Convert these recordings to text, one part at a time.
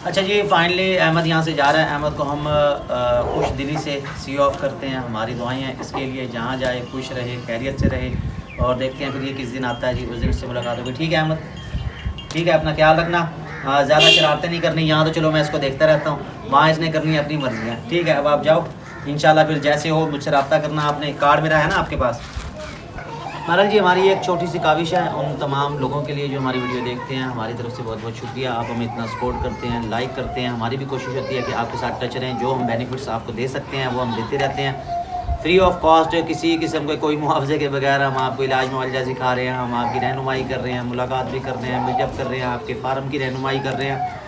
अच्छा जी, फाइनली अहमद यहाँ से जा रहा है। अहमद को हम खुश दिली से सी ऑफ करते हैं। हमारी दुआएं हैं इसके लिए, जहाँ जाए खुश रहे, खैरियत से रहे। और देखते हैं फिर ये किस दिन आता है जी, उस दिन उससे मुलाकात होगी। ठीक है अहमद, ठीक है, अपना ख्याल रखना। ज़्यादा शरारतें नहीं करनी। यहाँ तो चलो मैं इसको देखता रहता हूँ, वहाँ इसने करनी है अपनी मर्जियाँ। ठीक है, अब आप जाओ इंशाल्लाह। फिर जैसे हो मुझसे रब्ता करना। आपने कार्ड मेरा है ना आपके पास। महाराज जी, हमारी एक छोटी सी काविश है उन तमाम लोगों के लिए जो हमारी वीडियो देखते हैं। हमारी तरफ से बहुत बहुत शुक्रिया, आप हमें इतना सपोर्ट करते हैं, लाइक करते हैं। हमारी भी कोशिश होती है कि आपके साथ टच रहें। जो हम बेनिफिट्स आपको दे सकते हैं वो हम देते रहते हैं फ्री ऑफ कॉस्ट। किसी किस्म के कोई मुआवजे के बगैर हम आपको इलाज मुआवजा सिखा रहे हैं, हम आपकी रहनुमाई कर रहे हैं, मुलाकात भी कर रहे हैं, मिलजब कर रहे हैं, आपके फार्म की रहनुमाई कर रहे हैं।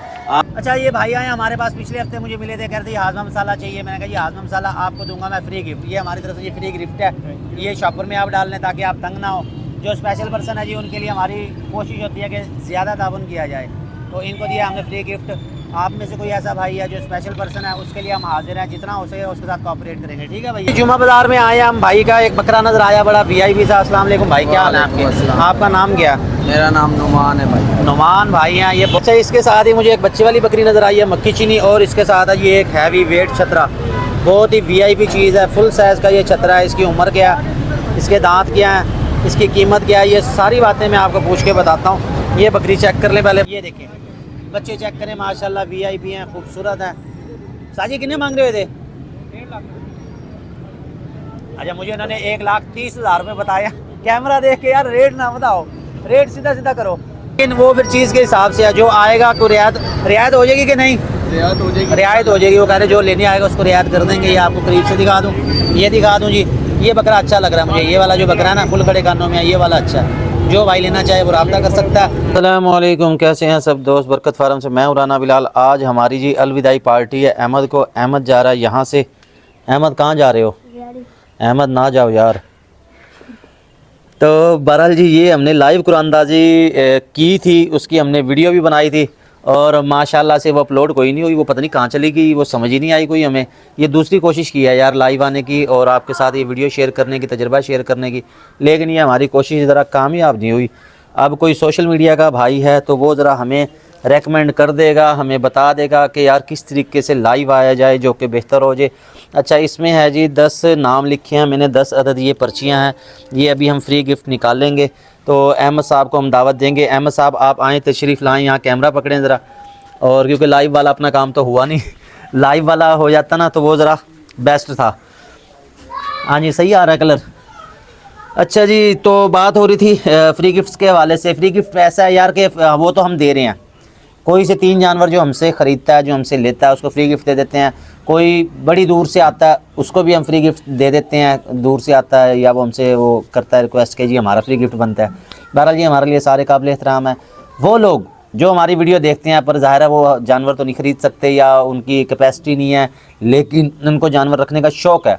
अच्छा, ये भाई आए हमारे पास, पिछले हफ्ते मुझे मिले थे, कह रहे थे हाजमा मसाला चाहिए। मैंने कहा जी हाजमा मसाला आपको दूंगा मैं फ्री गिफ्ट। ये हमारी तरफ से ये फ्री गिफ्ट है। ये शॉपर में आप डाल लें ताकि आप तंग ना हो। जो स्पेशल पर्सन है जी उनके लिए हमारी कोशिश होती है कि ज़्यादा ताउन किया जाए, तो इनको दिया हमने फ्री गिफ्ट। आप में से कोई ऐसा भाई है जो स्पेशल पर्सन है, उसके लिए हम हाजिर हैं, जितना हो सके उसके साथ कोऑपरेट करेंगे। ठीक है भाई। जुमा बाज़ार में आए हम, भाई का एक बकरा नज़र आया बड़ा वीआईपी सा। अस्सलाम वालेकुम भाई, क्या हाल है आपके? आपका नाम क्या? मेरा नाम नुमान है भाई। नुमान भाई हैं ये। अच्छा, इसके साथ ही मुझे एक बच्चे वाली बकरी नज़र आई है, मक्खी चीनी। और इसके साथ है ये एक हैवी वेट छतरा, बहुत ही वीआईपी चीज़ है। फुल साइज़ का ये छतरा है। इसकी उम्र क्या है, इसके दांत क्या हैं, इसकी कीमत क्या है, ये सारी बातें मैं आपको पूछ के बताता हूँ। ये बकरी चेक कर लें पहले। ये देखें, बच्चे चेक करें, माशाल्लाह वीआईपी हैं, खूबसूरत हैं। साजी कितने मांग रहे थे? 1 लाख। अच्छा, मुझे इन्होंने 1,30,000 रुपये बताया। कैमरा देख के यार रेट ना बताओ, रेट सीधा सीधा करो। लेकिन वो फिर चीज़ के हिसाब से है, जो आएगा को रियायत हो जाएगी कि नहीं? रियायत हो जाएगी। रियायत हो जाएगी। वो कह रहे जो लेने आएगा उसको रियायत कर देंगे। ये आपको करीब से दिखा दूँ, ये दिखा दूँ जी। ये बकरा अच्छा लग रहा है मुझे। ये वाला जो बकरा है ना, फुल खड़े कानों में है, ये वाला अच्छा है। जो भाई लेना चाहे वो रब्ता कर सकता है। अस्सलाम वालेकुम, कैसे हैं सब दोस्त? बरकत फार्म से मैं राना बिलाल। आज हमारी जी अलविदाई पार्टी है अहमद को। अहमद जा रहा है यहाँ से। अहमद कहाँ जा रहे हो? अहमद ना जाओ यार। तो बहरहाल जी, ये हमने लाइव कुरानंदाजी की थी, उसकी हमने वीडियो भी बनाई थी और माशाल्लाह से वो अपलोड कोई नहीं हुई। वो पता नहीं कहाँ चली गई, वो समझ ही नहीं आई कोई हमें। ये दूसरी कोशिश की है यार लाइव आने की और आपके साथ ये वीडियो शेयर करने की, तजर्बा शेयर करने की, लेकिन ये हमारी कोशिश ज़रा कामयाब नहीं हुई। अब कोई सोशल मीडिया का भाई है तो वो ज़रा हमें रेकमेंड कर देगा, हमें बता देगा कि यार किस तरीके से लाइव आया जाए जो कि बेहतर हो जाए। अच्छा, इसमें है जी 10 नाम लिखे हैं मैंने, 10 अदद ये पर्चियाँ हैं। ये अभी हम फ्री गिफ्ट निकालेंगे तो अहमद साहब को हम दावत देंगे। अहमद साहब आप आएँ, तशरीफ़ लाएँ, यहाँ कैमरा पकड़ें ज़रा। और क्योंकि लाइव वाला अपना काम तो हुआ नहीं, लाइव वाला हो जाता ना तो वो ज़रा बेस्ट था। हाँ जी, सही आ रहा है कलर। अच्छा जी, तो बात हो रही थी फ्री गिफ्ट्स के हवाले से। फ्री गिफ्ट ऐसा है यार कि वो तो हम दे रहे हैं। कोई से 3 जानवर जो हमसे ख़रीदता है, जो हमसे लेता है, उसको फ्री गिफ्ट दे देते हैं। कोई बड़ी दूर से आता है उसको भी हम फ्री गिफ्ट दे देते हैं। दूर से आता है या वो हमसे वो करता है रिक्वेस्ट के जी हमारा फ्री गिफ्ट बनता है। बहरहाल जी, हमारे लिए सारे काबिल एहतराम है वो लोग जो हमारी वीडियो देखते हैं, पर ज़ाहिर है वो जानवर तो नहीं ख़रीद सकते या उनकी कैपेसिटी नहीं है, लेकिन उनको जानवर रखने का शौक़ है।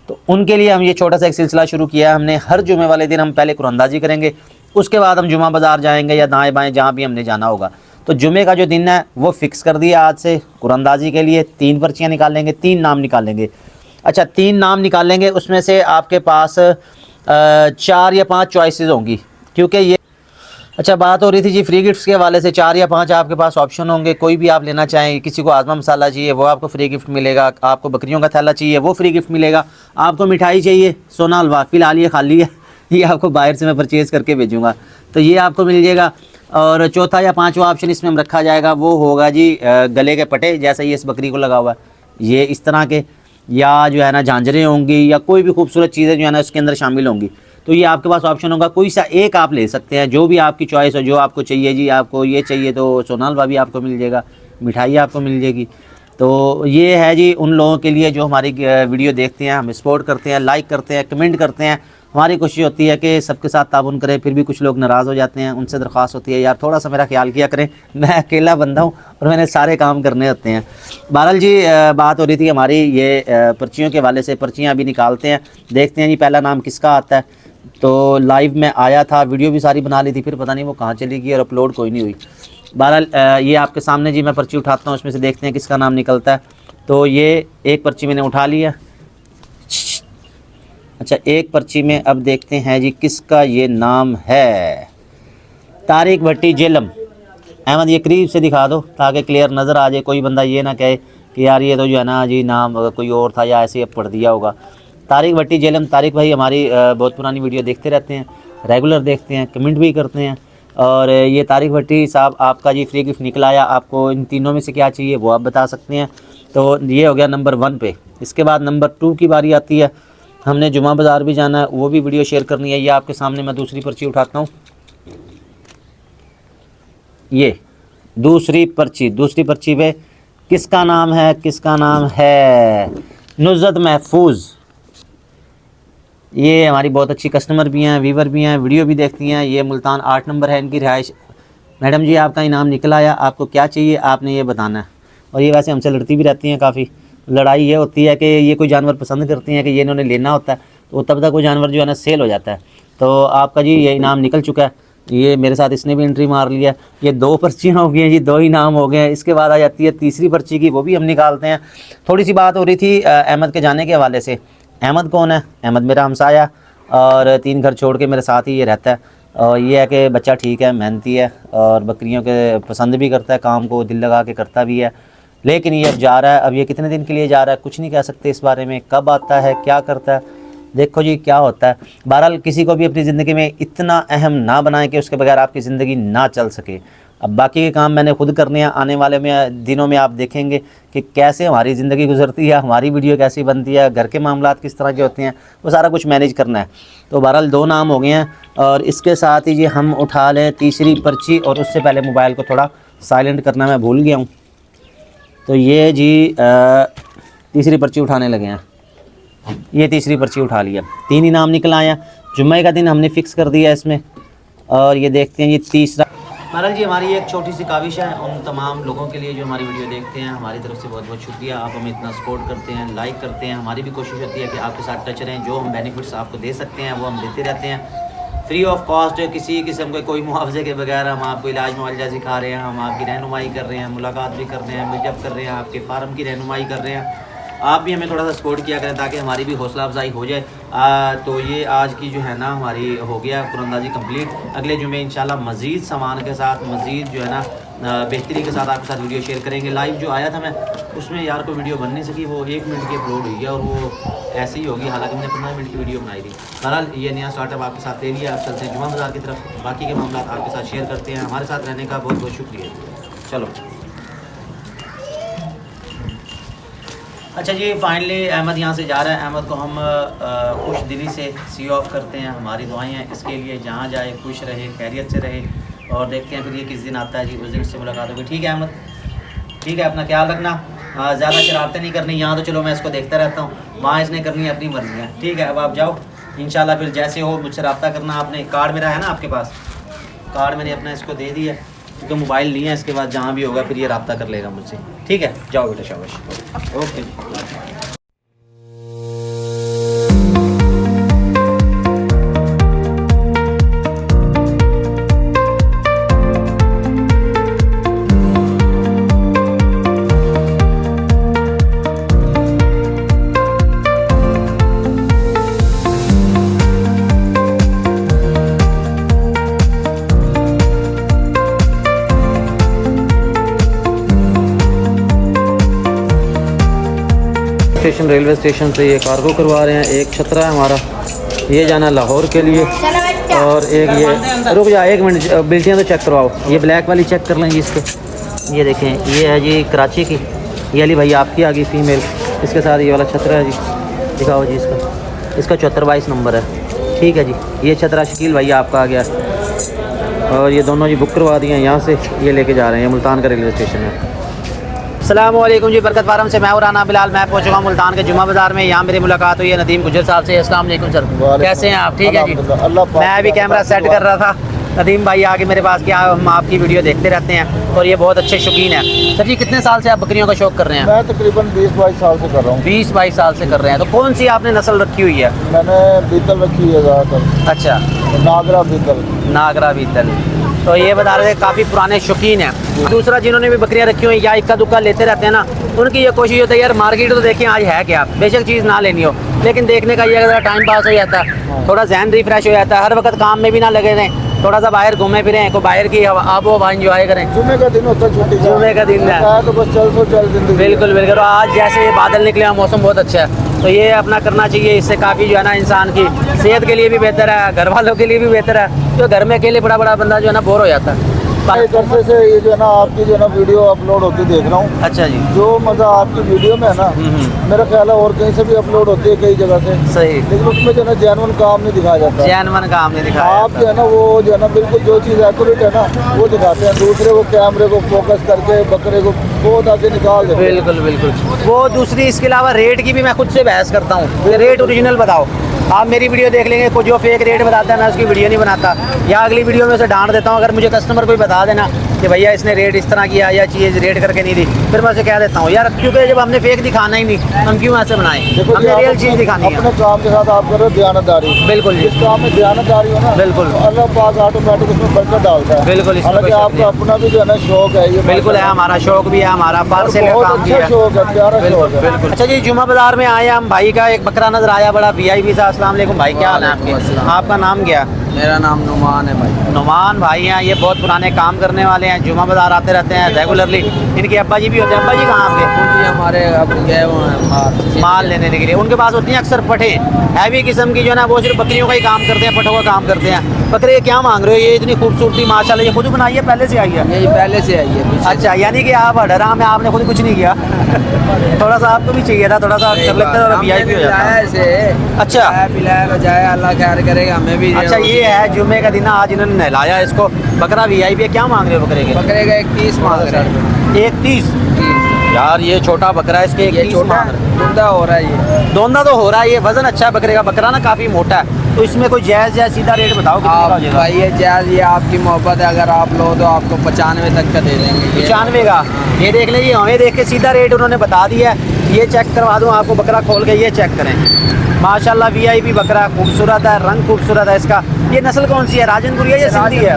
तो उनके लिए हम ये छोटा सा एक सिलसिला शुरू किया है हमने। हर जुमे वाले दिन हम पहले कुरानंदाजी करेंगे, उसके बाद हम जुमा बाज़ार जाएंगे या दाएँ बाएँ जहाँ भी हमने जाना होगा। तो जुमे का जो दिन है वो फ़िक्स कर दिया आज से कुरानंदाजी के लिए। 3 पर्चियाँ निकालेंगे, 3 नाम निकालेंगे। अच्छा, 3 नाम निकालेंगे, उसमें से आपके पास 4 या 5 चॉइसेस होंगी, क्योंकि ये अच्छा बात हो रही थी जी फ्री गिफ्ट्स के हवाले से। 4 या 5 आपके पास ऑप्शन होंगे, कोई भी आप लेना चाहें। किसी को आज़मा मसाला चाहिए वो आपको फ्री गिफ्ट मिलेगा, आपको बकरियों का थैला चाहिए वो फ्री गिफ्ट मिलेगा, आपको मिठाई चाहिए, सोना हलवा फ़िलहाल ये खाली है, ये आपको बाहर से मैं परचेज़ करके भेजूँगा, तो ये आपको मिल जाएगा। और चौथा या 5वां ऑप्शन इसमें हम रखा जाएगा वो होगा जी गले के पटे, जैसा ये इस बकरी को लगा हुआ है, ये इस तरह के, या जो है ना झांझरें होंगी या कोई भी खूबसूरत चीज़ें जो है ना इसके अंदर शामिल होंगी। तो ये आपके पास ऑप्शन होगा, कोई सा एक आप ले सकते हैं, जो भी आपकी चॉइस हो, जो आपको चाहिए जी। आपको ये चाहिए तो सोना हलवा भी आपको मिल जाएगा, मिठाई आपको मिल जाएगी। तो ये है जी उन लोगों के लिए जो हमारी वीडियो देखते हैं, हमें सपोर्ट करते हैं, लाइक करते हैं, कमेंट करते हैं। हमारी कोशिश होती है कि सबके साथ ताउन करें, फिर भी कुछ लोग नाराज़ हो जाते हैं। उनसे दरख्वास्त होती है यार थोड़ा सा मेरा ख्याल किया करें, मैं अकेला बंदा हूँ और मैंने सारे काम करने होते हैं। बहरहाल जी, बात हो रही थी हमारी ये पर्चियों के हवाले से। पर्चियाँ अभी निकालते हैं, देखते हैं जी पहला नाम किसका आता है। तो लाइव में आया था, वीडियो भी सारी बना ली थी, फिर पता नहीं वो कहाँ चली गई और अपलोड कोई नहीं हुई। बहरहाल ये आपके सामने जी मैं पर्ची उठाता हूँ, उसमें से देखते हैं किसका नाम निकलता है। तो ये एक पर्ची मैंने उठा लिया। अच्छा, एक पर्ची में अब देखते हैं जी किसका ये नाम है। तारिक भट्टी जेलम। अहमद ये करीब से दिखा दो ताकि क्लियर नज़र आ जाए, कोई बंदा ये ना कहे कि यार ये तो जो है ना जी नाम कोई और था या ऐसे पढ़ दिया होगा। तारिक भट्टी जेलम। तारिक भाई हमारी बहुत पुरानी वीडियो देखते रहते हैं, रेगुलर देखते हैं, कमेंट भी करते हैं। और ये तारिक भट्टी साहब आपका जी फ्री गिफ्ट निकला आया, आपको इन तीनों में से क्या चाहिए वो आप बता सकते हैं। तो ये हो गया नंबर 1 पे। इसके बाद नंबर 2 की बारी आती है। हमने जुमा बाज़ार भी जाना है, वो भी वीडियो शेयर करनी है। ये आपके सामने मैं दूसरी पर्ची उठाता हूँ, ये दूसरी पर्ची पे किसका नाम है, किसका नाम है? नुज़रत महफूज। ये हमारी बहुत अच्छी कस्टमर भी हैं, वीवर भी हैं, वीडियो भी देखती हैं। ये मुल्तान 8 नंबर है इनकी रिहाइश। मैडम जी आपका इनाम निकल आया, आपको क्या चाहिए आपने ये बताना है। और ये वैसे हमसे लड़ती भी रहती हैं काफ़ी। लड़ाई ये होती है कि ये कोई जानवर पसंद करती हैं कि ये इन्होंने लेना होता है, तो तब तक वो जानवर जो है ना सेल हो जाता है। तो आपका जी ये इनाम निकल चुका है। ये मेरे साथ इसने भी एंट्री मार लिया। ये 2 पर्चियाँ हो गई हैं जी, 2 इनाम हो गए हैं। इसके बाद आ जाती है तीसरी पर्ची की, वो भी हम निकालते हैं। थोड़ी सी बात हो रही थी अहमद के जाने के हवाले से। अहमद कौन है? अहमद मेरा हमसाया और 3 घर छोड़ के मेरे साथ ही ये रहता है। और ये है कि बच्चा ठीक है, मेहनती है और बकरियों के पसंद भी करता है, काम को दिल लगा के करता भी है। लेकिन ये अब जा रहा है। अब ये कितने दिन के लिए जा रहा है कुछ नहीं कह सकते इस बारे में, कब आता है क्या करता है, देखो जी क्या होता है। बहरहाल किसी को भी अपनी ज़िंदगी में इतना अहम ना बनाएं कि उसके बगैर आपकी ज़िंदगी ना चल सके। अब बाकी के काम मैंने खुद करने हैं। आने वाले दिनों में आप देखेंगे कि कैसे हमारी ज़िंदगी गुजरती है, हमारी वीडियो कैसी बनती है, घर के मामलात किस तरह के होते हैं, वो सारा कुछ मैनेज करना है। तो बहरहाल 2 नाम हो गए हैं। और इसके साथ ही जी हम उठा लें तीसरी पर्ची। और उससे पहले मोबाइल को थोड़ा साइलेंट करना मैं भूल गया हूँ। तो ये जी तीसरी पर्ची उठाने लगे हैं। ये तीसरी पर्ची उठा लिया, 3 इनाम निकल आया। जुम्मे का दिन हमने फ़िक्स कर दिया इसमें। और ये देखते हैं ये तीसरा। महाराज जी हमारी एक छोटी सी काविश है उन तमाम लोगों के लिए जो हमारी वीडियो देखते हैं। हमारी तरफ से बहुत बहुत शुक्रिया, आप हमें इतना सपोर्ट करते हैं, लाइक करते हैं। हमारी भी कोशिश होती है कि आपके साथ टच रहें। जो हम बेनिफिट्स आपको दे सकते हैं वो हम देते रहते हैं फ्री ऑफ कॉस्ट। किसी किस्म के कोई मुआवजे के बगैर हम आपको इलाज मुआवजा सिखा रहे हैं, हम आपकी रहनुमाई कर रहे हैं, मुलाकात भी कर रहे हैं, मीटअप कर रहे हैं, आपके फार्म की रहनुमाई कर रहे हैं। आप भी हमें थोड़ा सा सपोर्ट किया करें ताकि हमारी भी हौसला अफजाई हो जाए। तो ये आज की जो है ना हमारी हो गया कुरअंदाजी कंप्लीट। अगले जुमे इंशाल्लाह मज़ीद सामान के साथ, मज़ीद जो है ना बेहतरी के साथ आपके साथ वीडियो शेयर करेंगे। लाइव जो आया था मैं उसमें यार कोई वीडियो बन नहीं सकी, वो 1 मिनट की अपलोड हुई है और वो ऐसे ही होगी, हालांकि मैंने 15 मिनट की वीडियो बनाई थी। बहरहाल ये नया स्टार्टअप आपके साथ ले लिया। आप चलते हैं जुमा बाज़ार की तरफ, बाकी के मामला आपके साथ शेयर करते हैं। हमारे साथ रहने का बहुत बहुत शुक्रिया। चलो अच्छा जी, फाइनली अहमद यहाँ से जा रहा है। अहमद को हम खुश दिली से सी ऑफ करते हैं। हमारी दुआएं हैं इसके लिए, जहाँ जाए खुश रहे, खैरियत से रहे। और देखते हैं फिर ये किस दिन आता है जी, उस दिन उससे मुलाकात होगी। ठीक है अहमद, ठीक है, अपना ख्याल रखना। ज़्यादा शरारतें नहीं करनी। यहाँ तो चलो मैं इसको देखता रहता हूँ, वहाँ इसने करनी है अपनी मर्जी है। ठीक है, अब आप जाओ इंशाल्लाह। फिर जैसे हो मुझसे रब्ता करना। आपने कार्ड मेरा है ना आपके पास, कार्ड मैंने अपना इसको दे दिया क्योंकि मोबाइल नहीं है। इसके बाद जहाँ भी होगा फिर ये रब्ता कर लेगा मुझसे। ठीक है, जाओ बेटा, शाबाश, ओके। स्टेशन रेलवे स्टेशन से ये कार्गो करवा रहे हैं। एक छतरा है हमारा, ये जाना लाहौर के लिए। और एक ये रुक जा 1 मिनट, बिल्टियाँ तो चेक करवाओ। ये ब्लैक वाली चेक कर लें जी इसके। ये देखें, ये है जी कराची की। ये वाली भाई आपकी आ गई फ़ीमेल। इसके साथ ये वाला छतरा है जी, दिखाओ जी इसका 74-22 नंबर है। ठीक है जी, ये छतरा शकील भाई आपका आ गया। और ये दोनों जी बुक करवा दिए हैं। यहाँ से ये लेके जा रहे हैं, मुल्तान का रेलवे स्टेशन है। अस्सलामुअलैकुम जी, बरकत फार्म से मैं राना बिलाल। मैं पहुँच चुका हूँ मुल्तान के जुमा बाज़ार में। यहाँ मेरी मुलाकात हुई है नदीम गुजर साहब से। अस्सलाम वालेकुम सर, कैसे हैं आप? ठीक है जी, मैं अभी कैमरा सेट कर रहा था। नदीम भाई आके मेरे पास क्या, हम आपकी वीडियो देखते रहते हैं और ये बहुत अच्छे शौकीन हैं। सर जी कितने साल से आप बकरियों का शौक कर रहे हैं? मैं तकरीबन 20-22 साल से कर रहा हूँ। 20-22 साल से कर रहे हैं। तो कौन सी आपने नस्ल रखी हुई है? मैंने बीतल रखी है ज़्यादातर। अच्छा, नागरा बीतल। नागरा बीतल। तो ये बता रहे थे काफ़ी पुराने शौकीन हैं। दूसरा जिन्होंने भी बकरियां रखी हुई या इक्का दुक्का लेते रहते हैं ना, उनकी ये कोशिश होती है यार मार्केट तो देखें आज है क्या, बेशक चीज़ ना लेनी हो लेकिन देखने का ये अगर टाइम पास हो जाता है, थोड़ा जहन रिफ्रेश हो जाता है, हर वक्त काम में भी ना लगे रहें, थोड़ा सा बाहर घूमे फिरे को बाहर की आबो हवा एंजॉय करें। जुमे का दिन होता है, छुट्टी का। जुमे का दिन है। तो बस चल जिंदगी। बिल्कुल बिल्कुल। और आज जैसे ये बादल निकले हैं, मौसम बहुत अच्छा है, तो ये अपना करना चाहिए। इससे काफ़ी जो है ना इंसान की सेहत के लिए भी बेहतर है, घर वालों के लिए भी बेहतर है। तो घर में अकेले बड़ा बड़ा बंदा जो है ना बोर हो जाता है। एक अरसे से ये जो है ना आपकी जो है ना वीडियो अपलोड होती देख रहा हूँ। अच्छा जी। जो मज़ा आपकी वीडियो में है ना, मेरा ख्याल है और कहीं से भी अपलोड होती है, कई जगह से। सही। लेकिन उसमें जो है ना जेन्युइन काम नहीं दिखाया जाता। जेन्युइन काम नहीं दिखाया आप जो है ना वो जो है ना बिल्कुल जो चीज़ एक्यूरेट है ना वो दिखाते हैं। दूसरे वो कैमरे को फोकस करके बकरे को बहुत आगे निकाल देते हैं। बिल्कुल बिल्कुल। वो दूसरी इसके अलावा रेट की भी मैं खुद से बहस करता हूँ, रेट ओरिजिनल बताओ। आप मेरी वीडियो देख लेंगे, कोई जो फेक रेट बताता है मैं उसकी वीडियो नहीं बनाता, या अगली वीडियो में उसे डांट देता हूँ। अगर मुझे कस्टमर कोई बता देना कि भैया इसने रेट इस तरह किया या चीज़ रेट करके नहीं दी, फिर मैं उसे कह देता हूँ यार, क्योंकि जब हमने फेक दिखाना ही नहीं, हम क्यों ऐसे बनाएं, देखो हमने रियल चीज़ दिखानी है। अपने काम के साथ आप कर रहे हो दयानतदारी। बिल्कुल जी। जिस काम में दयानतदारी हो ना, बिल्कुल। तो अल्लाह पाक ऑटोमेटिक उसमें बरकत डालता है। बिल्कुल, इसमें हालांकि कोई शक आपका अपना भी जो है ना शौक है ये। बिल्कुल है, हमारा शौक भी है, हमारा पार से बहुत काम भी अच्छा है। शौक है, प्यारा शौक है। बिल्कुल। अच्छा जी, जुमा बाजार में आए हम, भाई का एक बकरा नजर आया बड़ा वीआईपी सा। अस्सलाम वालेकुम भाई, क्या हाल है आपके? आपका नाम क्या? मेरा नाम नुमान है भाई। नुमान भाई हैं, ये बहुत पुराने काम करने वाले हैं, जुमा बाजार आते रहते हैं रेगुलरली। इनके अब्बा जी भी होते हैं। अब्बा जी कहाँ आपके? जी हमारे अब गए हुए हैं माल लेने के लिए। उनके पास होती हैं अक्सर पठे, हैवी किस्म की जो है ना, वो सिर्फ बकरियों का ही काम करते हैं, पठों का काम करते हैं। बकरे ये क्या मांग रहे हो? ये इतनी खूबसूरती माशाल्लाह, ये खुद बनाई है, पहले से आई है? यही पहले से आई है पीछे। अच्छा, यानी कि आप अडरा में आपने खुद कुछ नहीं किया। थोड़ा सा आपको भी चाहिए था, थोड़ा सा कर लेते हैं और वीआईपी हो जाता है। ऐसे अच्छा। खाया पिलाया बजाया, अल्लाह खैर करेगा, हमें भी। अच्छा, ये है जुमे का दिन, आज इन्होंने नहलाया इसको। बकरा वीआईपी है। क्या मांग रहे हो बकरे के? बकरे का 31 मांग रहे हैं। 31? यार ये छोटा बकरा है, इसके 31 छोटा मांग रहे हैं। धुंधा हो रहा है ये। दोंदा तो हो रहा है, ये वजन अच्छा है बकरे का। बकरा ना काफ़ी मोटा है, तो इसमें कोई जायज़ सीधा रेट बताओ कितना का हो आप जाएगा? भाई ये जायज़, ये आपकी मोहब्बत है, अगर आप लो तो आपको 95 तक का दे देंगे। 95 का? ये देख लें, ये हमें देख के सीधा रेट उन्होंने बता दिया है। ये चेक करवा दूँ आपको, बकरा खोल के ये चेक करें। माशाल्लाह वीआईपी बकरा, खूबसूरत है, रंग खूबसूरत है इसका। ये नस्ल कौन सी है? राजनपुरी है या सिंधी है?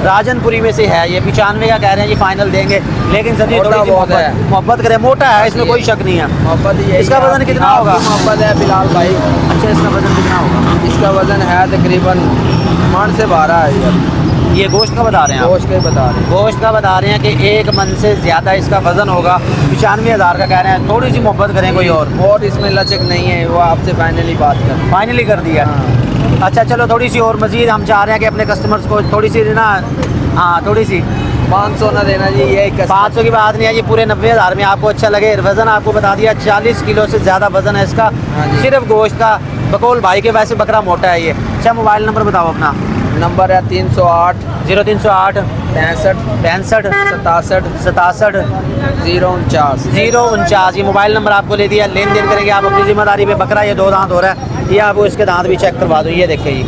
राजनपुरी में से है ये। 95 का कह रहे हैं जी, फाइनल देंगे। लेकिन सभी मोटा थोड़ी सी बहुत है। मोहब्बत करें, मोटा है, इसमें कोई शक नहीं है। मोहब्बत ये इसका वजन कितना होगा? मोहब्बत है बिलाल भाई। अच्छा, इसका वजन कितना होगा? इसका वजन है तकरीबन 8 से 12 है यार। ये गोश्त का बता रहे हैं आप? गोश्त के बता रहे हैं। गोश्त का बता रहे हैं कि 1 मन से ज़्यादा इसका वजन होगा। 95,000 का कह रहे हैं। थोड़ी सी मोहब्बत करें कोई और इसमें लचक नहीं है, वो आपसे फाइनली बात कर। फाइनली कर दिया। अच्छा चलो, थोड़ी सी और मज़ीद हम चाह रहे हैं कि अपने कस्टमर्स को थोड़ी सी ना, हाँ थोड़ी सी 500 ना देना जी, ये 500 की बात नहीं है जी, पूरे 90,000 में आपको अच्छा लगे। वज़न आपको बता दिया, 40 किलो से ज़्यादा वज़न है इसका, सिर्फ गोश्त का। बकौल भाई के वैसे बकरा मोटा है ये। अच्छा, मोबाइल नंबर बताओ अपना। नंबर है 308 0308 65 67 67 049। 049। ये मोबाइल नंबर आपको ले दिया। लेन देन करेंगे आप अपनी जिम्मेदारी पे। बकरा ये 2 दांत हो रहा है, ये आपको इसके दांत भी चेक करवा दो। ये देखिए जी,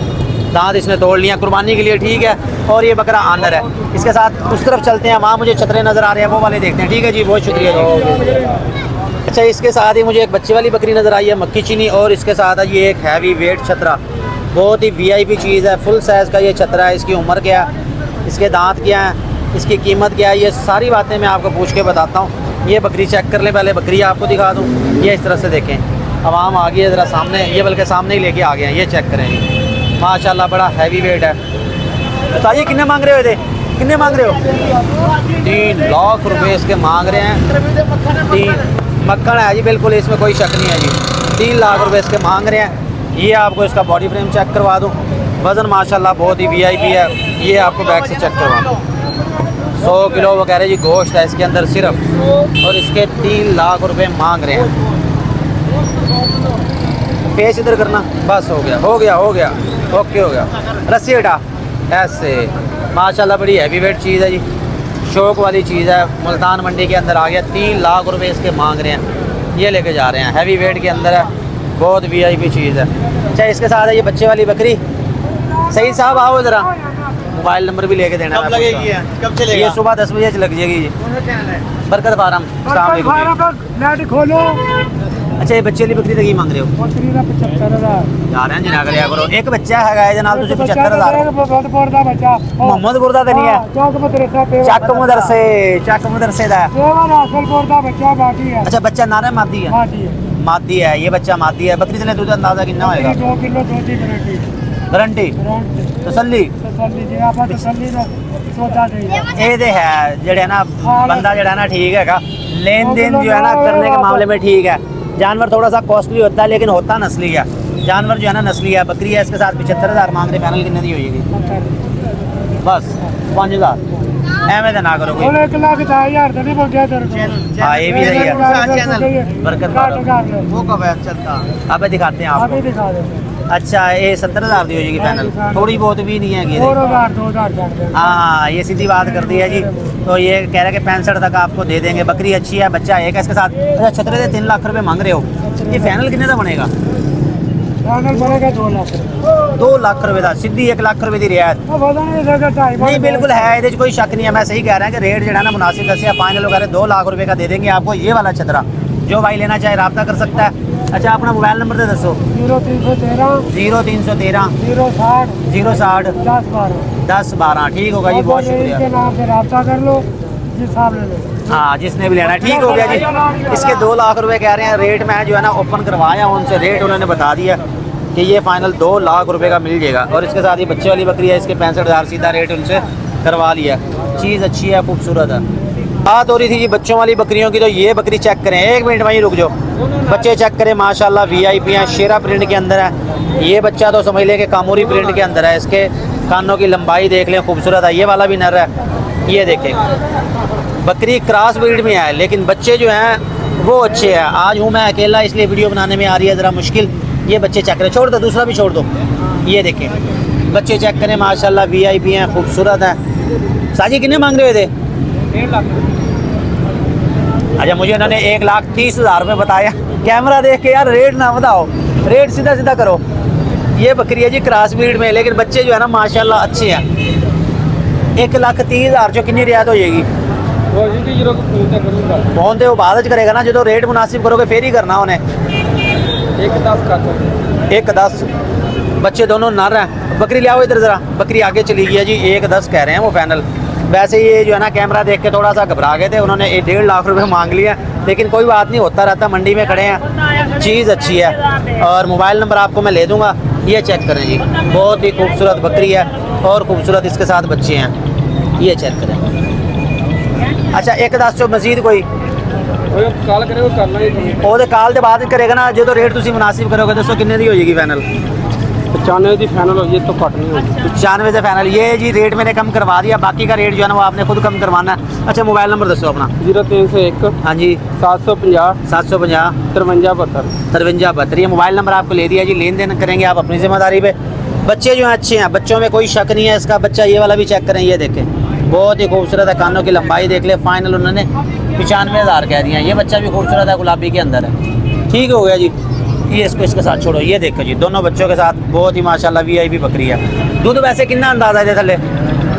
दांत इसने तोड़ लिया कुर्बानी के लिए, ठीक है। और ये बकरा आनर है। इसके साथ उस तरफ चलते हैं, वहाँ मुझे छतरे नज़र आ रहे हैं, वो वाले देखते हैं। ठीक है जी, बहुत शुक्रिया जी। अच्छा, इसके साथ ही मुझे एक बच्चे वाली बकरी नज़र आई है, मक्की चीनी, और इसके साथ है ये एक हैवी वेट छतरा। बहुत ही वीआईपी चीज़ है, फुल साइज़ का ये छतरा है। इसकी उम्र क्या है, इसके दांत क्या हैं, इसकी कीमत क्या है, ये सारी बातें मैं आपको पूछ के बताता हूँ। ये बकरी चेक कर लें, पहले बकरी आपको दिखा दूँ। ये इस तरह से देखें, आवाम आ गई है ज़रा सामने, ये बल्कि सामने ही लेके आ गए हैं। ये चेक करें, माशाल्लाह बड़ा हैवी वेट है। बताइए कितने मांग रहे हो? ये कितने मांग रहे हो? 3 लाख रुपए इसके मांग रहे हैं। 3 मक्खन है जी, बिल्कुल इसमें कोई शक नहीं है जी। 3 लाख रुपए इसके मांग रहे हैं। ये आपको इसका बॉडी फ्रेम चेक करवा दूँ। वज़न माशाल्लाह बहुत ही वीआईपी है। ये आपको बैग से चेक करवा दूँ। 100 किलो वगैरह जी गोश्त है इसके अंदर सिर्फ, और इसके 3 लाख रुपए मांग रहे हैं। फेस इधर करना, बस हो गया हो गया हो गया, ओके हो गया। रस्सी हटा, ऐसे। माशाल्लाह बड़ी हैवी वेट चीज़ है जी, शौक वाली चीज़ है। मुल्तान मंडी के अंदर आ गया। 3 लाख रुपए इसके मांग रहे हैं। ये लेके जा रहे हैं, हैवी वेट के अंदर है, बहुत वीआईपी चीज़ है। अच्छा, इसके साथ है ये बच्चे वाली बकरी। सही साहब आओ ज़रा, मोबाइल नंबर भी लेके देना। कब लगेगी है? कब चलेगा? ये सुबह 10 बजे लग जाएगी जी। बरकत फार्म। नेट खोलो। अच्छा, ये बच्चे वाली बकरी तो की मांग रहे हो? 75,000 यार हैं जना करिया करो। एक बच्चा है जनाब, तुझे 75,000 बच्चा मोहम्मदपुर ਦਾ ਤਾਂ ਨਹੀਂ ਹੈ। चौक मदरसा पे ਚੱਕ ਮਦਰਸੇ ਦਾ। देवन हासिलपुर ਦਾ बच्चा बाकी है। अच्छा, बच्चा नारा मादी है? हाँ जी मादी है, ये बच्चा मादी है। बकरी से दूध अंदाजा कितना होएगा? 2 किलो दूध की गारंटी। गारंटी गारंटी तसल्ली तसल्ली जी आप तसल्ली ना सौदा दे ये दे है जड़े ना बंदा जड़ा ना ठीक है लेन देन जो है ना करने के मामले में ठीक है। जानवर थोड़ा सा कॉस्टली होता है लेकिन होता नस्ली है। जानवर जो है ना नस्ली है। बकरी है इसके साथ 75,000 मांग रहे, फाइनल कितने दी होगी? बस 5,000 एवं तो ना करो कोई। 1,10,000 तो नहीं मंगया तेरे को। हाँ ये भी सही है, बरकत मारो। वो कब है चलता? अब दिखाते हैं अभी आपको। दिखा दे अच्छा ये 70,000 दी होगी फाइनल, थोड़ी बहुत भी नहीं है। 4,000 2,000 छाड़ दे। हाँ ये सीधी बात कर दी है जी। तो ये कह रहे कि 65 तक आपको दे देंगे। बकरी अच्छी है, बच्चा एक है इसके साथ। अच्छा छतरे से 3 लाख रुपए मांग रहे हो, ये फाइनल कितने का बनेगा? फाइनल बनेगा 2 लाख। 2 लाख रुपए का सीधी 1 लाख रुपए की रियायत अब पता नहीं लगा टाइम नहीं, बिल्कुल है, ये कोई शक नहीं है। मैं सही कह रहा है कि रेट जो है ना मुनासिब दसिया, फाइनल वगैरह 2 लाख रुपए का दे देंगे आपको ये वाला छतरा। जो भाई लेना चाहे रब्ता कर सकता है। अच्छा अपना मोबाइल नंबर तो दसो। 0313 0313 060 060 10 12 10 12। ठीक होगा जी, बहुत शुक्रिया। के नाम से रब्ता कर लो जिस हिसाब ले लो। हाँ जिसने भी लेना है ठीक हो गया जी। इसके 2 लाख रुपए कह रहे हैं रेट। मैं जो है ना ओपन करवाया उनसे, रेट उन्होंने बता दिया कि ये फाइनल 2 लाख रुपए का मिल जाएगा। और इसके साथ ये बच्चे वाली बकरी है, इसके 65,000 सीधा रेट उनसे करवा लिया। चीज़ अच्छी है, खूबसूरत है। बात हो रही थी जी बच्चों वाली बकरियों की, तो ये बकरी चेक करें। 1 मिनट वहीं रुक जाओ, बच्चे चेक करें। माशाल्लाह VIP हैं, शेरा प्रिंट के अंदर है। ये बच्चा तो समझ लें कि कामूरी प्रिंट के अंदर है। इसके कानों की लंबाई देख लें, खूबसूरत है। ये वाला भी नर है, ये देखें। बकरी क्रॉस ब्रीड में है लेकिन बच्चे जो हैं वो अच्छे हैं। आज हूँ मैं अकेला इसलिए वीडियो बनाने में आ रही है ज़रा मुश्किल। ये बच्चे चेक करें, छोड़ दो दूसरा भी छोड़ दो। ये देखें बच्चे चेक करें, माशाल्लाह VIP हैं, खूबसूरत हैं। साजी कितने मांग रहे थे? 1 लाख। अच्छा मुझे इन्होंने 1,30,000 रुपये बताया। कैमरा देख के यार रेट ना बताओ, रेट सीधा सीधा करो। ये बकरी है जी क्रॉस ब्रीड में, लेकिन बच्चे जो है ना माशाल्लाह अच्छे हैं। 1,30,000 जो कितनी रियायत हो जाएगी? फोन तो वो बाद करेगा ना, जो रेट मुनासिब करोगे फिर ही करना उन्हें। 1,10 बच्चे दोनों नर हैं। बकरी ले आओ इधर ज़रा, बकरी आगे चली गई है जी। 1,10 कह रहे हैं वो फाइनल। वैसे ये जो है ना कैमरा देख के थोड़ा सा घबरा गए थे, उन्होंने 1.5 लाख रुपए मांग लिया, लेकिन कोई बात नहीं, होता रहता। मंडी में खड़े हैं, चीज़ अच्छी है। और मोबाइल नंबर आपको मैं ले दूँगा, ये चेक करें जी। बहुत ही खूबसूरत बकरी है और खूबसूरत इसके साथ बच्चे हैं, ये चेक करें। अच्छा 1,10 चो मजीद कोई काल करे कर लांगे। ਉਹਦੇ ਕਾਲ ਦੇ ਬਾਅਦ करेगा ना, जो रेट ਤੁਸੀਂ मुनासिब करोगे दसो कितने दी हो जाएगी फाइनल? 95 की फाइनल हो, ये तो घट नहीं होगी। 95 से फाइनल। ये जी रेट मैंने कम करवा दिया, बाकी का रेट जो है ना वो आपने खुद कम करवाना है। अच्छा मोबाइल नंबर दसो अपना। 0301 हाँ जी 750 750 53 53 72। ये मोबाइल नंबर आपको ले दिया जी। लेन देन करेंगे आप अपनी जिम्मेदारी पे। बच्चे जो हैं अच्छे हैं, बच्चों में कोई शक नहीं है। इसका बच्चा ये वाला भी चेक करें, ये देखें बहुत ही खूबसूरत है। कानों की लंबाई देख ले। फाइनल उन्होंने 95,000 कह दिया। ये बच्चा भी खूबसूरत है, गुलाबी के अंदर है। ठीक हो गया जी। ये इसको इसके साथ छोड़ो, ये देखो जी दोनों बच्चों के साथ बहुत ही माशाल्लाह VIP बकरी है। दूध वैसे कितना अंदाजा है थले?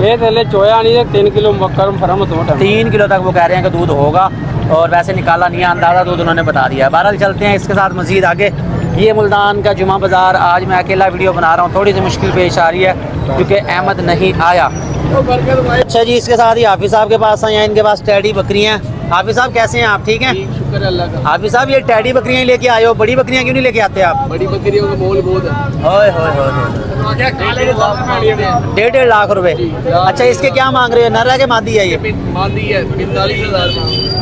ये थले चोया नहीं है, 3 किलो मक्कर फरम 3 किलो तक वो कह रहे हैं कि दूध होगा, और वैसे निकाला नहीं है अंदाज़ा, दूध उन्होंने बता दिया। बहरहाल चलते हैं इसके साथ मज़ीद आगे। ये मुल्तान का जुमा बाज़ार, आज मैं अकेला वीडियो बना रहा हूँ, थोड़ी सी मुश्किल पेश आ रही है क्योंकि अहमद नहीं आया। अच्छा जी इसके साथ ही हाफिज़ साहब के पास आए हैं, इनके पास टैडी बकरियाँ हैं। हाफिज़ साहब कैसे हैं आप? ठीक हैं शुक्र अल्लाह का। हाफिज़ साहब ये टैडी बकरियाँ ही लेके आए हो, बड़ी बकरियाँ क्यों नहीं लेके आते आप? बड़ी बकरियों का मोल बहुत है। ओए होए होए 1.5 लाख रुपए। अच्छा इसके क्या मांग रहे हो? नर है के मादी है ये? मांदी है 45,000।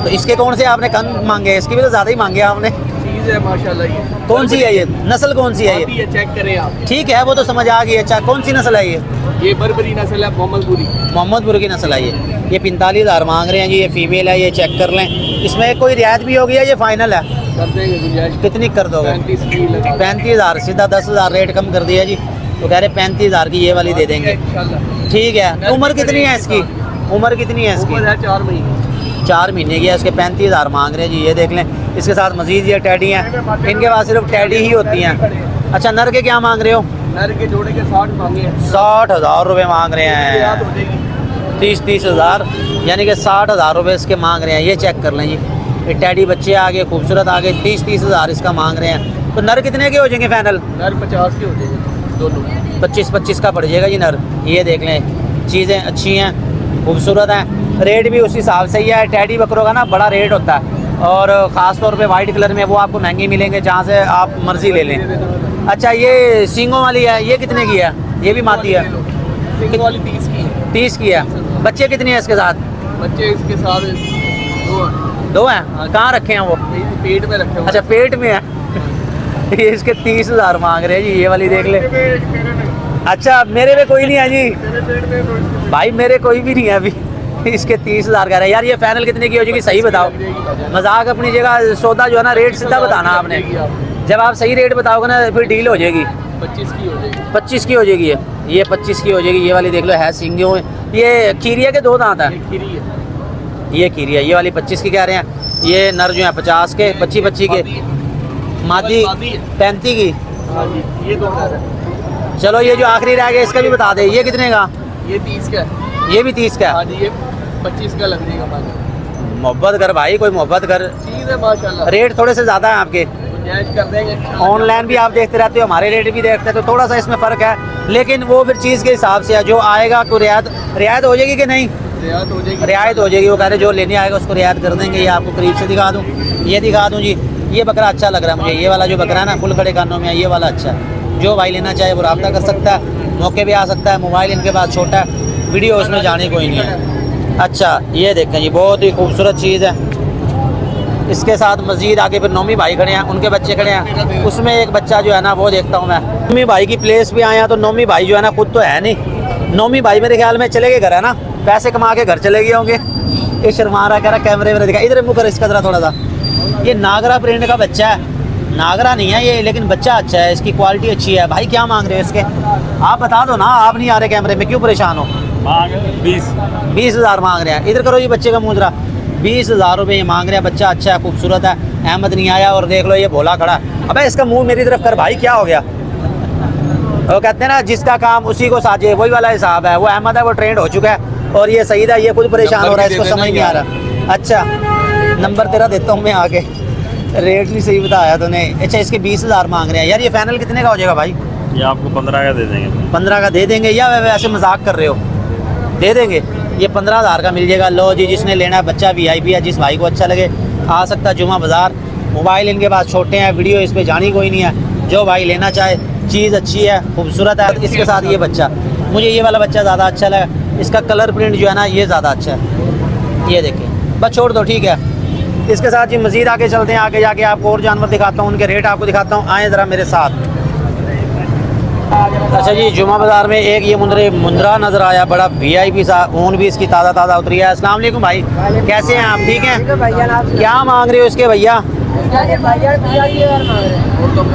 तो इसके कौन से आपने कम मांगे? इसकी भी तो ज़्यादा ही मांगे आपने। चीज़ है माशाल्लाह। ये कौन सी है ये? नस्ल कौन सी है ये? चेक करें आप। ठीक है वो तो समझ आ गई। अच्छा कौन सी नस्ल है ये? ये बरबरी नस्ल है, मोहम्मदपुरी। मोहम्मदपुर की नस्ल है ये 45,000 मांग रहे हैं जी। ये फीमेल है, ये चेक कर लें। इसमें कोई रियायत भी होगी या ये फाइनल है? कर देंगे गुंजाइश। कितनी कर दोगे? 35,000 सीधा 10,000 रेट कम कर दिया जी। तो कह रहे 35,000 की ये वाली दे देंगे। ठीक है। उम्र कितनी है इसकी? उम्र कितनी है इसकी? 4 महीने। 4 महीने की है। इसके 35,000 मांग रहे हैं जी। ये देख लें। इसके साथ मजीद ये टैडी हैं, इनके पास सिर्फ टैडी ही होती हैं। अच्छा नर के क्या मांग रहे हो? नर के जोड़े के 60 मांगे हैं। 60,000 रुपये मांग रहे हैं। 30,000 यानी कि 60,000 रुपये इसके मांग रहे हैं। ये चेक कर लें जी। ये टैडी बच्चे आगे खूबसूरत आगे 30,000 इसका मांग रहे हैं। तो नर कितने के हो जाएंगे फाइनल? नर 50 के हो जाएंगे दोनों। 25 का पड़ जाएगा जी नर। ये देख लें, चीज़ें अच्छी हैं, खूबसूरत हैं। रेट भी उस हिसाब से ही है। टैडी बकरों का ना बड़ा रेट होता है, और ख़ास तौर पे वाइट कलर में वो आपको महंगे मिलेंगे, जहाँ से आप मर्ज़ी ले लें। अच्छा ये सींगों वाली है, ये कितने की है? ये भी मादी है, सिंगल वाली 30 की 30 की है। बच्चे कितने हैं इसके साथ? बच्चे इसके साथ 2 हैं। 2 हैं। कहाँ रखे हैं वो? पेट में रखे हुए। अच्छा पेट में है। ये इसके 30,000 मांग रहे हैं जी, ये वाली देख ले। अच्छा मेरे में कोई नहीं है जी भाई, मेरे कोई भी नहीं है अभी। इसके 30,000 कह रहे हैं यार। ये फाइनल कितने की हो जाएगी सही बताओ? मजाक अपनी जगह, सौदा जो है ना रेट सीधा बताना आपने। जब आप सही रेट बताओगे ना फिर डील हो जाएगी। 25 की हो जाएगी। 25 की हो जाएगी ये 25 की हो जाएगी। ये वाली देख लो है सींगियों में। ये खीरिया के 2 दांत है। खीरी है। ये खीरिया, ये वाली 25 की कह रहे हैं। ये नर जो है 50 के, 25 के। मादी 35 की। हाँ जी, ये 2 नर है। चलो ये जो आखिरी रह गया इसका भी बता दे, ये कितने का? ये 30 का है। ये भी 30 का। हाँ जी, ये 25 का लग जाएगा मांगे। मोहब्बत कर भाई, कोई मोहब्बत कर। चीज़ है माशाल्लाह। रेट थोड़े से ज़्यादा है आपके। गुंजाइश कर देंगे। ऑनलाइन भी आप देखते रहते हो, हमारे रेट भी देखते हैं, तो थोड़ा सा इसमें फ़र्क है। लेकिन वो फिर चीज़ के हिसाब से है, जो आएगा कोई रियायत हो जाएगी कि नहीं? रियायत हो जाएगी। रियायत हो जाएगी। वो कह रहे जो लेने आएगा उसको रियायत कर देंगे। ये आपको करीब से दिखा दूँ, ये दिखा दूँ जी। ये बकरा अच्छा लग रहा है मुझे, ये वाला जो बकरा है ना फुल खड़े कानों में है, ये वाला अच्छा है। जो भाई लेना चाहे वो रब्ता कर सकता है, मौके पे आ सकता है। मोबाइल इनके पास छोटा है, वीडियो उसमें जाने कोई नहीं है। अच्छा ये देखें जी, बहुत ही खूबसूरत चीज़ है। इसके साथ मज़ीद आगे फिर नौमी भाई खड़े हैं, उनके बच्चे खड़े हैं। उसमें एक बच्चा जो है ना वो देखता हूँ मैं। नौमी भाई की प्लेस पे आए हैं, तो नौमी भाई जो है ना खुद तो है नहीं। नौमी भाई मेरे ख्याल में चले गए घर, है ना, पैसे कमा के घर चले गए होंगे। ये शर्मा रहा, कह रहा कैमरे में दिखा, इधर मुँह कर इसका ज़रा थोड़ा सा। ये नागरा प्रिंट का बच्चा है, नागरा नहीं है ये, लेकिन बच्चा अच्छा है, इसकी क्वालिटी अच्छी है। भाई क्या मांग रहे हो इसके? आप बता दो ना, आप नहीं आ रहे कैमरे में, क्यों परेशान हो? 20,000 मांग रहे हैं। इधर करो ये बच्चे का मुँह जरा। 20,000 रुपये ये मांग रहे हैं। बच्चा अच्छा है, खूबसूरत है। अहमद नहीं आया और देख लो ये भोला खड़ा। अबे इसका मुंह मेरी तरफ कर भाई, क्या हो गया? वो कहते हैं ना जिसका काम उसी को साजे, वही वाला हिसाब है। वो अहमद है, वो ट्रेंड हो चुका है, और ये सईद है, ये खुद परेशान हो रहा है, इसको समझ नहीं आ रहा। अच्छा नंबर तेरा देता हूँ मैं आगे, रेट नहीं सही बताया तूने। अच्छा इसके 20,000 मांग रहे हैं यार। ये फाइनल कितने का हो जाएगा भाई? ये आपको 15 का दे देंगे। 15 का दे देंगे, या वैसे मजाक कर रहे हो? दे देंगे। ये 15,000 का मिल जाएगा। लो जी, जिसने लेना है बच्चा VIP है, जिस भाई को अच्छा लगे आ सकता है जुमा बाज़ार। मोबाइल इनके पास छोटे हैं, वीडियो इस पर जानी कोई नहीं है। जो भाई लेना चाहे, चीज़ अच्छी है, खूबसूरत है। इसके साथ ये बच्चा, मुझे ये वाला बच्चा ज़्यादा अच्छा लगा। इसका कलर प्रिंट जो है ना ये ज़्यादा अच्छा है। ये देखें, बस छोड़ दो, ठीक है। इसके साथ जी मज़ीद आगे चलते हैं, आगे जाके आपको और जानवर दिखाता हूँ, उनके रेट आपको दिखाता हूँ। आए ज़रा मेरे साथ। अच्छा जी, जुमा बाज़ार में एक ये मुंद्रा नज़र आया, बड़ा VIP सा। ऊन भी इसकी ताज़ा उतरी है। अस्सलाम वालेकुम भाई, कैसे हैं आप? ठीक हैं। क्या मांग रहे हो इसके भैया?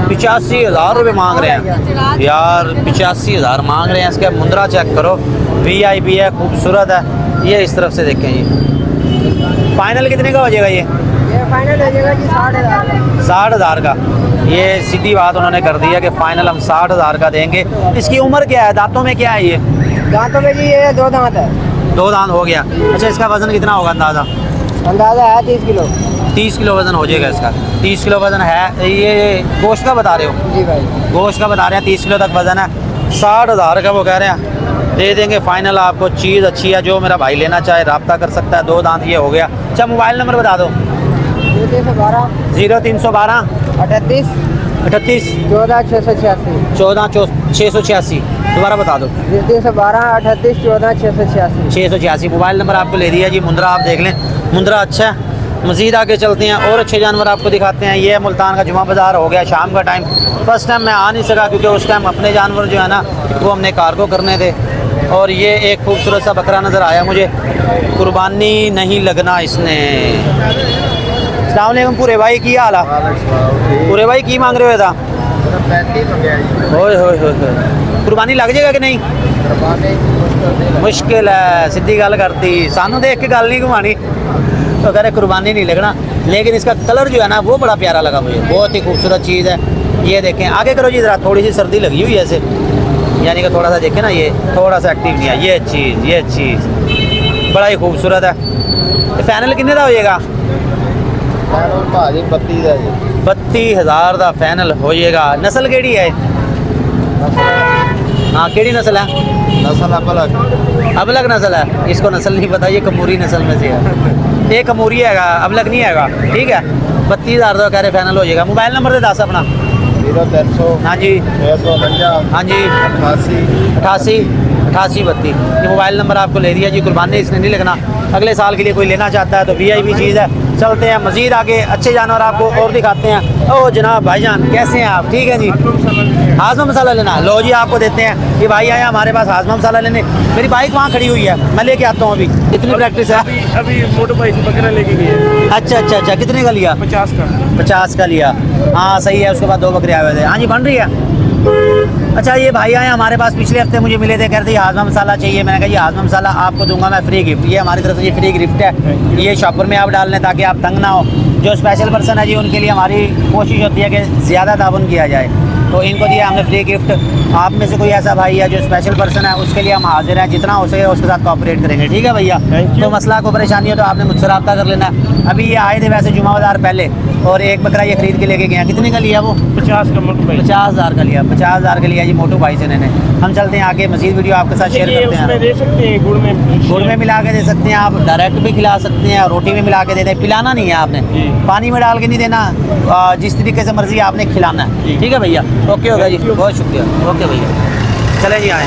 85,000 रुपये मांग रहे हैं यार। 85,000 मांग रहे हैं इसके। मुंद्रा चेक करो, VIP है, खूबसूरत है। ये इस तरफ से देखें जी। फाइनल कितने का हो जाएगा ये? फाइनल हो जाएगा जी 60,000। 60,000 का। ये सीधी बात उन्होंने कर दी है कि फ़ाइनल हम 60,000 का देंगे। इसकी उम्र क्या है? दांतों में क्या है ये? दांतों में जी ये 2 दांत है। 2 दांत हो गया। अच्छा इसका वज़न कितना होगा अंदाज़ा? अंदाज़ा है 30 किलो। 30 किलो वज़न हो जाएगा इसका। 30 किलो वज़न है। ये गोश्त का बता रहे हो? जी भाई, गोश्त का बता रहे हैं, 30 किलो तक वज़न है। 60,000 का वो कह रहे हैं, दे देंगे फ़ाइनल आपको। चीज़ अच्छी है, जो मेरा भाई लेना चाहे रब्ता कर सकता है। 2 दांत ये हो गया। अच्छा मोबाइल नंबर बता दो। 0312 0312 38 38 14 686। 14 686। दोबारा बता दो। 0312 38 14 686। 686 मोबाइल नंबर आपको ले दिया जी। मुंद्रा आप देख लें, मुंद्रा अच्छा है। मज़ीद आगे चलते हैं और अच्छे जानवर आपको दिखाते हैं। ये मुल्तान का जुमा बाज़ार हो गया शाम का टाइम। फर्स्ट टाइम मैं आ नहीं सका क्योंकि उस टाइम अपने जानवर जो है ना वो हमने कार्गो करने थे। और ये एक खूबसूरत सा बकरा नज़र आया मुझे, कुर्बानी नहीं लगना इसने। अस्सलाम वालेकुम पूरे भाई, की हाल है? पूरे भाई की मांग रहे हो? था 35 हो गया जी। होए होए होए, कुर्बानी लग जाएगा कि नहीं? मुश्किल है, सीधी गल करती। सानू देख के गल नहीं घुमानी, तो कह रहे कुर्बानी नहीं लगना। लेकिन इसका कलर जो है ना वो बड़ा प्यारा लगा मुझे, बहुत ही खूबसूरत चीज़ है। ये देखें, आगे करो जी ज़रा। थोड़ी सी सर्दी लगी हुई है ऐसे, यानी कि थोड़ा सा देखें ना, ये थोड़ा सा एक्टिव नहीं है। ये चीज़ बड़ा ही खूबसूरत है। तो फाइनल कितने का हो जाएगा? भाजी 32 है जी। 32,000 का फाइनल हो जाएगा। नस्ल केड़ी है? हाँ केड़ी नस्ल है? नस्ल अबलग नस्ल है। इसको नस्ल नहीं पता, ये कमूरी नस्ल में से है। ये कमूरी हैगा, अबलग नहीं हैगा। ठीक है, 32,000 का कह रहे फाइनल हो जाएगा। मोबाइल नंबर दे दस अपना। 0300 हाँ जी 652 हाँ जी 88 88 ये मोबाइल नंबर आपको ले दिया जी, कुर्बानी इसने नहीं लिखना। अगले साल के लिए कोई लेना चाहता है तो VIP चीज़ है। चलते हैं मज़ीद आगे, अच्छे जानवर आपको और दिखाते हैं। ओ जनाब भाईजान कैसे हैं आप? ठीक है जी, हाजमा मसाला लेना, लो जी आपको देते हैं। ये भाई आया हमारे पास हाजमा मसाला लेने। मेरी बाइक वहाँ खड़ी हुई है, मैं लेके आता हूँ अभी। कितनी प्रैक्टिस है? अभी मोटो भाई से बकरा लेके गए। अच्छा, कितने का लिया? 50 का। 50 का लिया, हाँ सही है। उसके बाद 2 बकरे आए हुए थे। हाँ जी बन रही है। अच्छा ये भाई आए हमारे पास, पिछले हफ्ते मुझे मिले थे, कह रहे थे हाजमा मसाला चाहिए। मैंने कहा ये हाजमा मसाला आपको दूंगा मैं फ्री गिफ्ट। ये हमारी तरफ से ये फ्री गिफ्ट है। ये शॉपर में आप डाल लें ताकि आप तंग ना हो। जो स्पेशल पर्सन है जी उनके लिए हमारी कोशिश होती है कि ज़्यादा ताउन किया जाए, तो इनको दिया हमने फ्री गिफ्ट। आप में से कोई ऐसा भाई है जो स्पेशल पर्सन है, उसके लिए हम हाजिर हैं, जितना हो सके उसके साथ कोऑपरेट करेंगे। ठीक है भैया, तो मसला को परेशानी हो तो आपने मुझसे रब्ता कर लेना है। अभी ये आए थे वैसे जुमा बाजार पहले, और एक बकरा ये खरीद के लेके गए हैं। कितने का लिया वो? 50 का मोटो भाई। 50,000 का लिया, 50,000 का लिया जी मोटू भाई से इन्होंने। हम चलते हैं आगे, मजीद वीडियो आपके साथ शेयर करते हैं। दे सकते हैं गुड़ में मिला के दे सकते हैं आप, डायरेक्ट भी खिला सकते हैं, रोटी में मिला के दे दें। पिलाना नहीं है आपने, पानी में डाल के नहीं देना, जिस तरीके से मर्जी आपने खिलाना है। ठीक है भैया, ओके होगा जी, बहुत शुक्रिया। ओके भैया, चले जी आए।